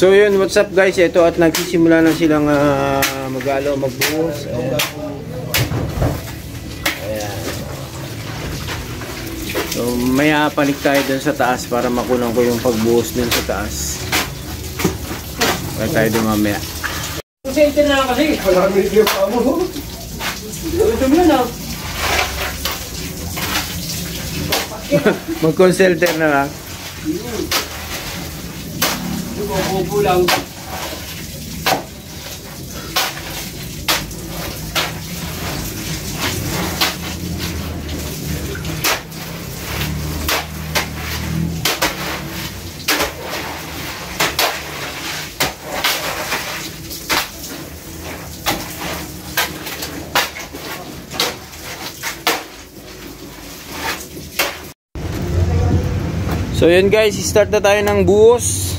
So yun, what's up guys? Ito at nagsisimula na silang magbuhos. Ayan. So maya panik tayo dun sa taas para makunan ko yung pagbuhos dun sa taas. Kaya tayo dun mamaya. Kasi ito na lang kasi. Wala kami video pa mo. Ito mo na. Mag-consulter na lang. Upo lang. So yun guys, start na tayo ng buhos.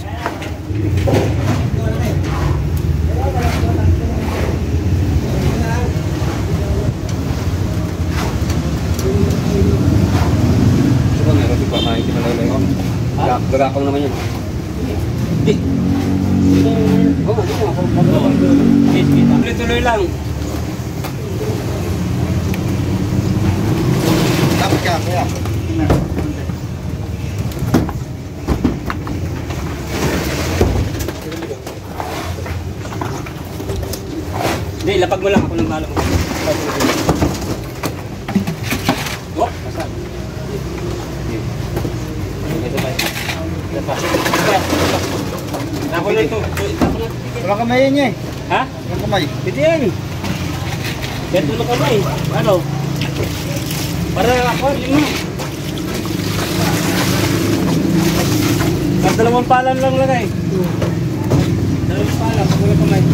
Gagakong naman yun. Hindi. Tuloy-tuloy lang. Dapat ka, kaya. Hindi, lapag mo lang. Ako nang bahala mo. Oh, masan. Ito ba? Ito pa. Ako na ito. Wala kamay yan niya eh. Ha? Wala kamay. Ito yan. Kaya tulog kamay. Ano? Para ako, yun mo. Dalawang palan lang lagay. Dalawang palan, pag wala kamay.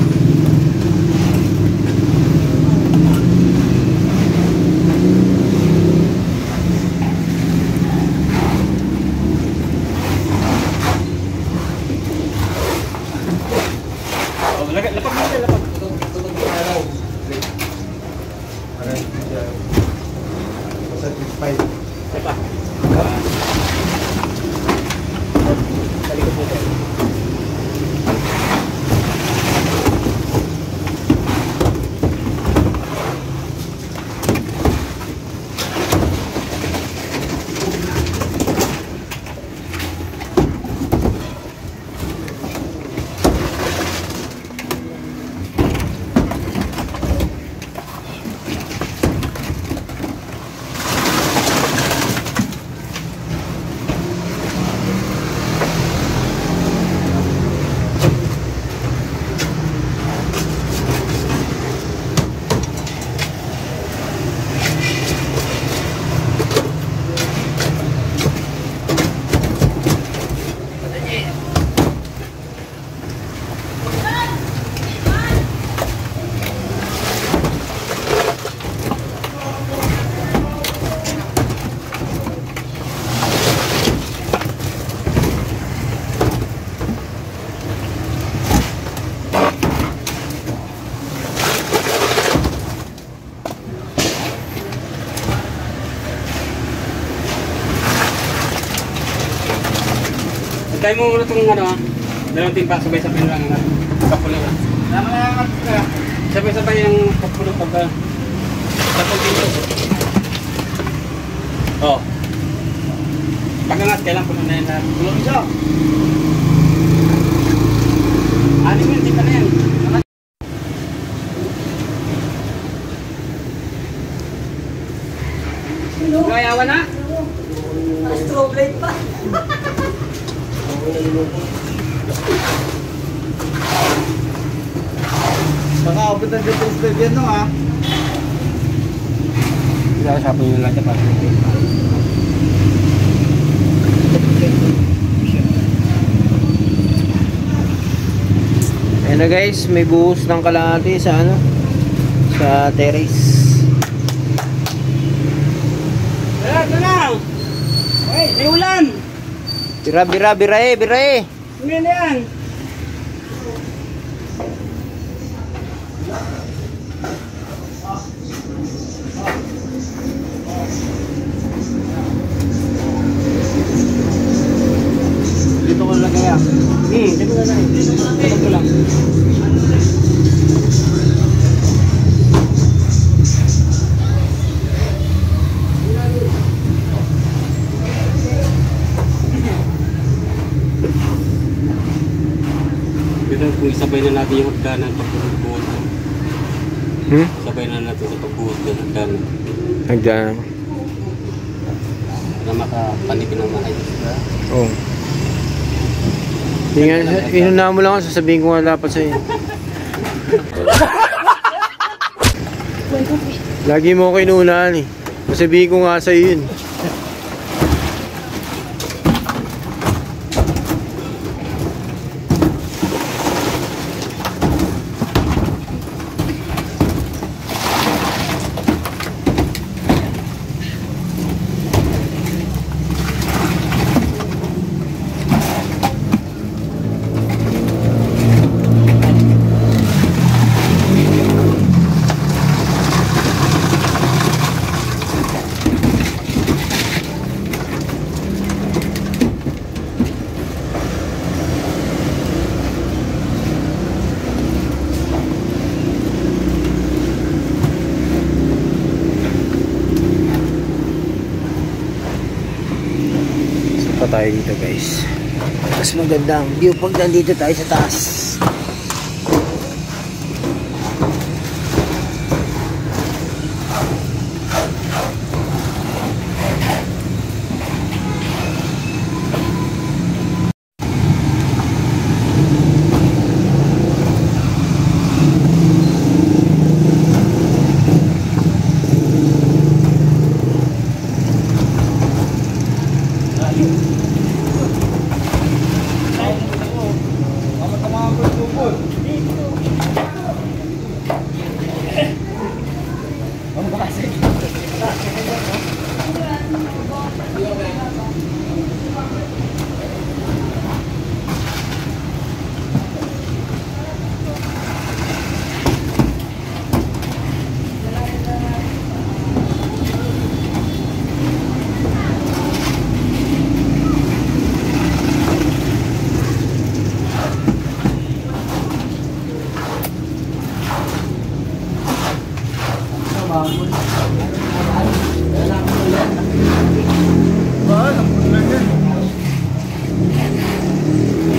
Tayo mo muna itong ano, dalawang timpa, sabay-sabay lang ang kapulo. Sabay-sabay yung kapulo pagka tapos dito. Oh. Pag-angat, kailan puno na yan na tulong isa. Anim yun, timpa na yan. Ngayawan na? Strobe light pa. Baka abot ang details na dyan, no, ha? Sabi nyo lang siya pa. Ayan na guys, may buhos ng kalahati sa ano, sa terrace. Ito na! Hey, may ulan! Birae. Ano yan? Dito ko lang kaya. Dito na lang. isabay na natin yung hagdanan pagbubuhos. Sabay na natin sa pagbuhos ng hagdanan. Hagdanan. Para makapanipin ng maayos. Oo. Inuna mo lang ako, sasabihin ko nga dapat sa'yo. Lagi mo ako inuunahan eh. Sasabihin ko nga sa'yo yun. Tayo dito guys, mas magandang view pag nandito tayo sa taas.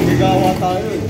Ligawa tayo eh.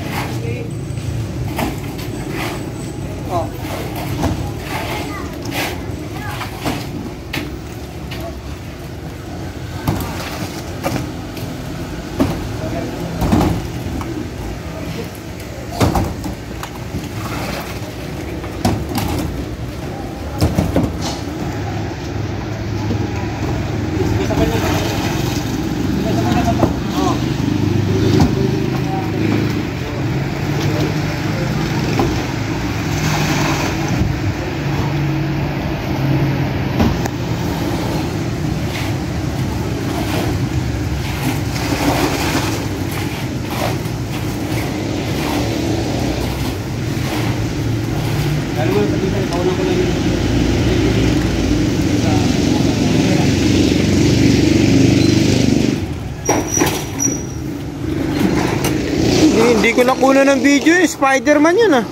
Hindi ko nakuna ng video eh. Spider-Man yun ah.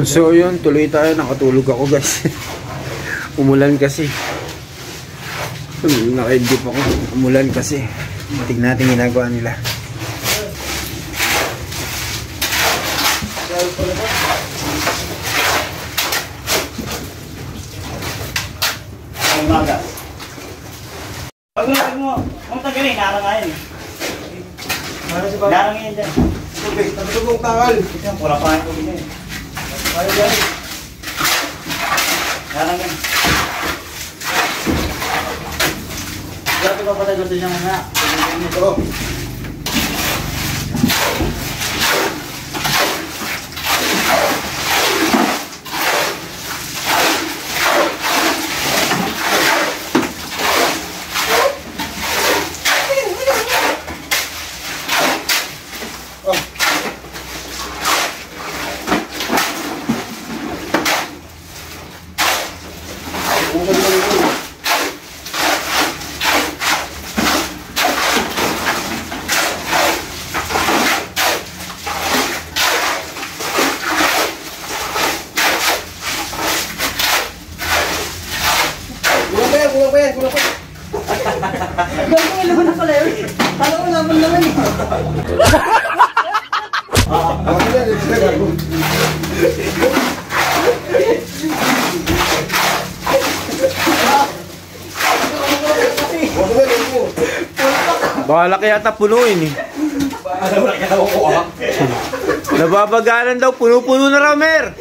So yun, tuloy tayo. Nakatulog ako guys. Umulan kasi. Naka-edip ako. Umulan kasi. Tignan natin ginagawa nila. Umaga. Pag mo, kung tagaling, narangayin. Narangayin dyan. Okay, natutugong tangal. Ito, purapahan ko din. Ayaw dyan. Narangayin. Grabe ka patay gusto niya nga. Ito. Gagawin naman ako, Larry. Kala ko naman eh. Baka laki yata punuin eh. Nababagalan daw, puno-puno na Ramer.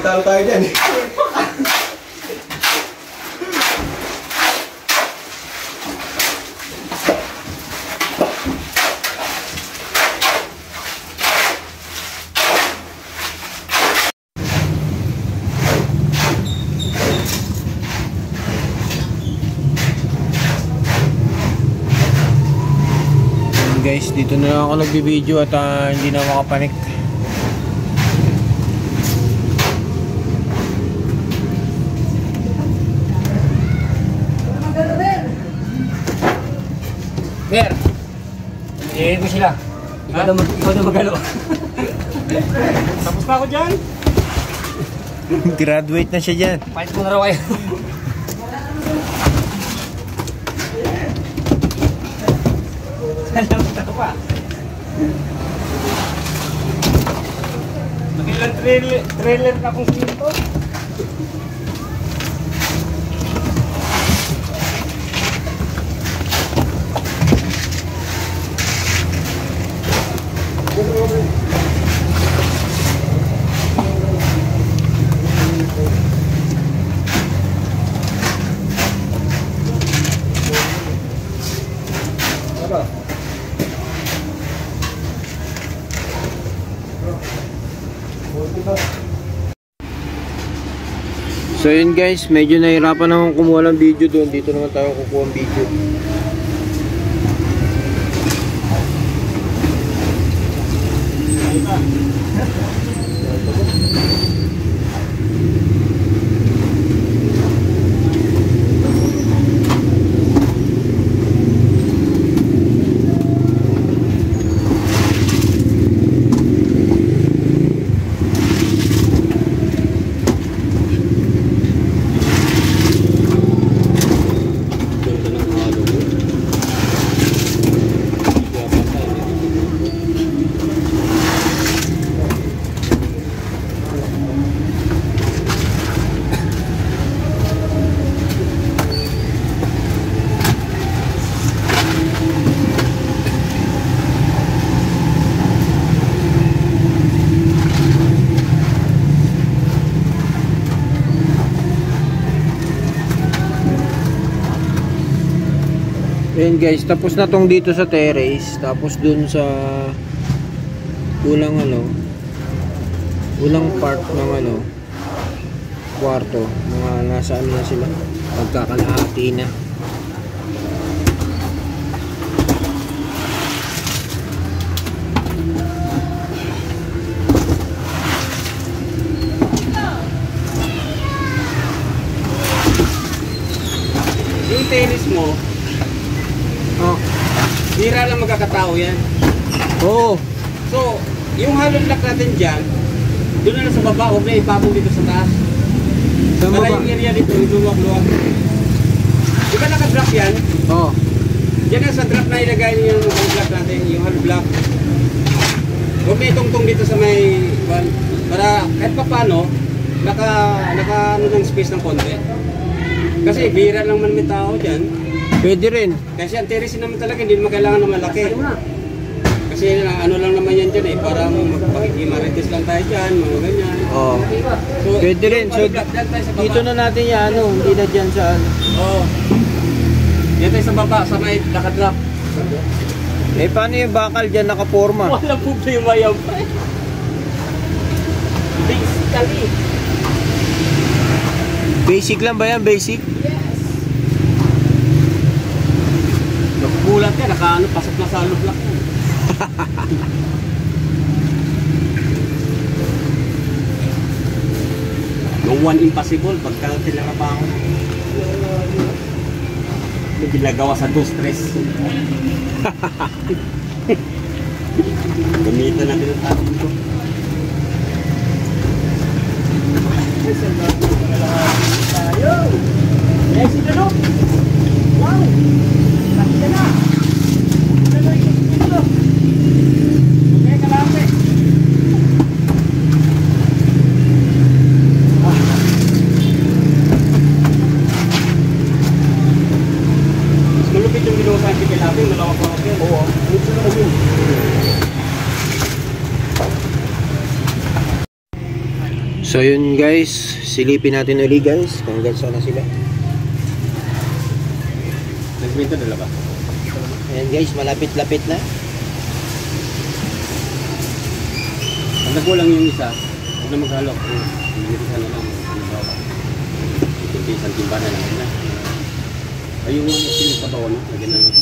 Talo tayo dyan eh. Guys, dito na lang ako nagbibideo at hindi na makapanik. Mer! Iihin ko sila. Ikaw na magalo. Tapos na ako dyan. Graduate na siya dyan. Fight mo na raw kayo. Salamat ako pa. Magilang trailer na kung sino to. So yun guys, medyo nahirapan naman kumuha ng video doon. Dito naman tayo kukuha ng video. Ayan guys, tapos na tong dito sa terrace. Tapos dun sa unang part ng kwarto, mga nasa na sila, magkakalahati na. Yung tennis mo, bira lang magkakatao yan. Oo. So, yung hollow block natin dyan, doon na lang sa baba, huwag na ipapong dito sa taas. Sa Para baba? yung area dito, yung luwag-luwag. Di ba naka-drop yan? Oo. Diyan na sa drop na ilagay yung hollow block natin, yung hollow block. Huwag na itungtong dito sa may, para kahit pa paano, naka ano ng space ng konti. Kasi bira lang man may tao dyan. Pwede rin. Kasi ang terrace naman talaga, hindi naman kailangan ng malaki. Kasi ano lang naman yan dyan eh, parang magpakikimarites lang tayo dyan, mga ganyan. Oo. So, Pwede rin. So, dyan tayo sa baba. dito na natin yan, ano, hindi na dyan saan. Oo. Dyan tayo sa baba, sa may nakadrop. Eh, paano yung bakal dyan nakaporma? Wala problema yan, pre. Basically. Basic lang ba yan? Basic? Yes. Nakukulat ka, nakaano, pasok na sa hollow block yan. No one impossible pagka tinara pa ako. May ginagawa sa 2-3. Gamitan natin ang tabi ko. Tayo! Yes, ito no? Wow! Nakita na! Ito na ito! Okay, kalate! Mas malupit yung ginawa sa akin kalate, malawa pa ako yan. Oo. Ito na kami. So yun guys, silipin natin ulit guys kung hanggang saan na sila. Nagminto dala ba? Ayan guys, malapit-lapit na. Ang nagulang yung isa, huwag na maghalok. Isa na lang. Isang timba na lang na. Ayun nga yung sinipatawa na. Lagyan na lang.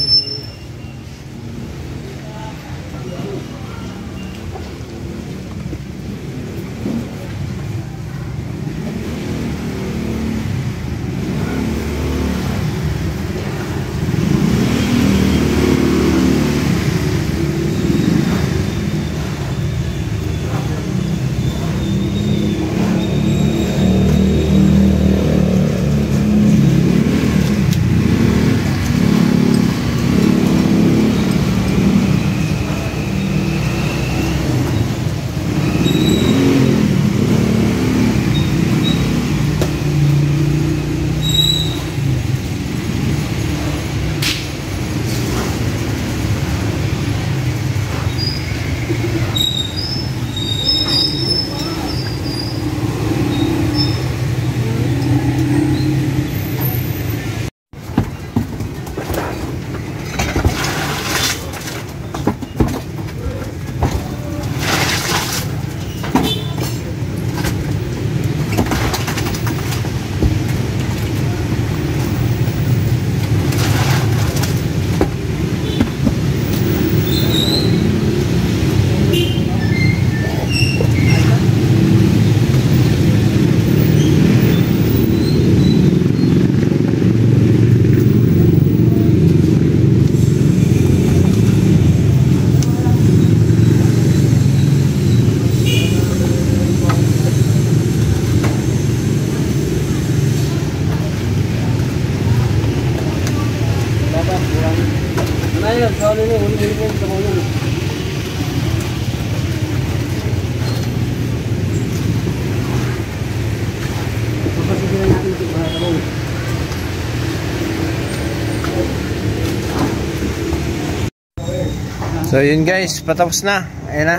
So yun guys, patapos na. Ayan na.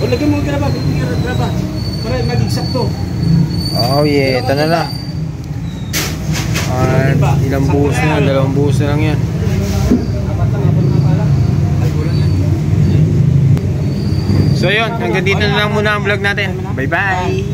O, lagyan mo graba. Graba. Para maging sakto. Oh yeah, ito na lang. Ilang buhos na, 2 buhos na lang yan. So yun, hanggang dito na lang muna ang vlog natin. Bye bye!